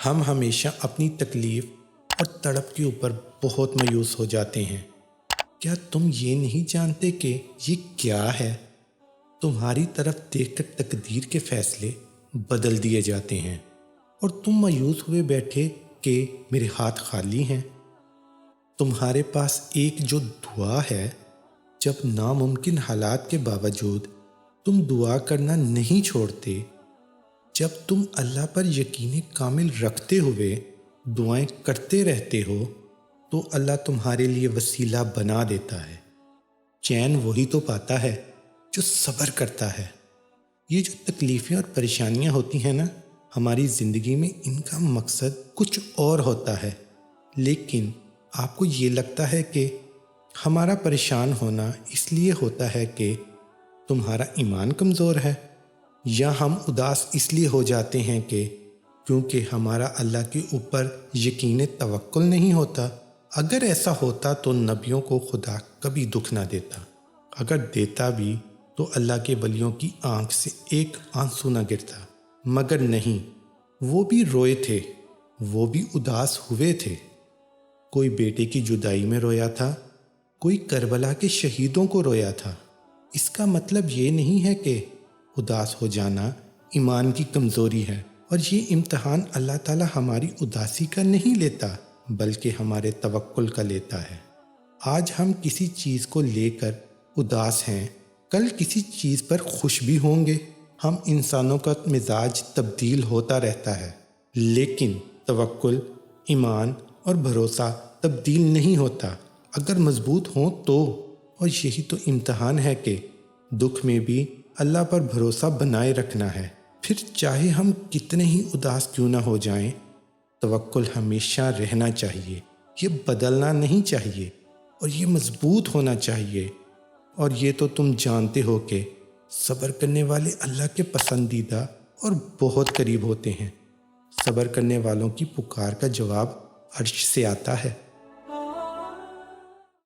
ہم ہمیشہ اپنی تکلیف اور تڑپ کے اوپر بہت مایوس ہو جاتے ہیں۔ کیا تم یہ نہیں جانتے کہ یہ کیا ہے؟ تمہاری طرف دیکھ کر تقدیر کے فیصلے بدل دیے جاتے ہیں اور تم مایوس ہوئے بیٹھے کہ میرے ہاتھ خالی ہیں۔ تمہارے پاس ایک جو دعا ہے، جب ناممکن حالات کے باوجود تم دعا کرنا نہیں چھوڑتے، جب تم اللہ پر یقین کامل رکھتے ہوئے دعائیں کرتے رہتے ہو، تو اللہ تمہارے لیے وسیلہ بنا دیتا ہے۔ چین وہی تو پاتا ہے جو صبر کرتا ہے۔ یہ جو تکلیفیں اور پریشانیاں ہوتی ہیں نا، ہماری زندگی میں ان کا مقصد کچھ اور ہوتا ہے، لیکن آپ کو یہ لگتا ہے کہ ہمارا پریشان ہونا اس لیے ہوتا ہے کہ تمہارا ایمان کمزور ہے، یا ہم اداس اس لیے ہو جاتے ہیں کہ کیونکہ ہمارا اللہ کے اوپر یقین توکل نہیں ہوتا۔ اگر ایسا ہوتا تو نبیوں کو خدا کبھی دکھ نہ دیتا، اگر دیتا بھی تو اللہ کے ولیوں کی آنکھ سے ایک آنسو نہ گرتا، مگر نہیں، وہ بھی روئے تھے، وہ بھی اداس ہوئے تھے۔ کوئی بیٹے کی جدائی میں رویا تھا، کوئی کربلا کے شہیدوں کو رویا تھا۔ اس کا مطلب یہ نہیں ہے کہ اداس ہو جانا ایمان کی کمزوری ہے، اور یہ امتحان اللہ تعالی ہماری اداسی کا نہیں لیتا بلکہ ہمارے توکل کا لیتا ہے۔ آج ہم کسی چیز کو لے کر اداس ہیں، کل کسی چیز پر خوش بھی ہوں گے۔ ہم انسانوں کا مزاج تبدیل ہوتا رہتا ہے، لیکن توکل، ایمان اور بھروسہ تبدیل نہیں ہوتا اگر مضبوط ہوں تو۔ اور یہی تو امتحان ہے کہ دکھ میں بھی اللہ پر بھروسہ بنائے رکھنا ہے، پھر چاہے ہم کتنے ہی اداس کیوں نہ ہو جائیں۔ توکل ہمیشہ رہنا چاہیے، یہ بدلنا نہیں چاہیے، اور یہ مضبوط ہونا چاہیے۔ اور یہ تو تم جانتے ہو کہ صبر کرنے والے اللہ کے پسندیدہ اور بہت قریب ہوتے ہیں۔ صبر کرنے والوں کی پکار کا جواب عرش سے آتا ہے۔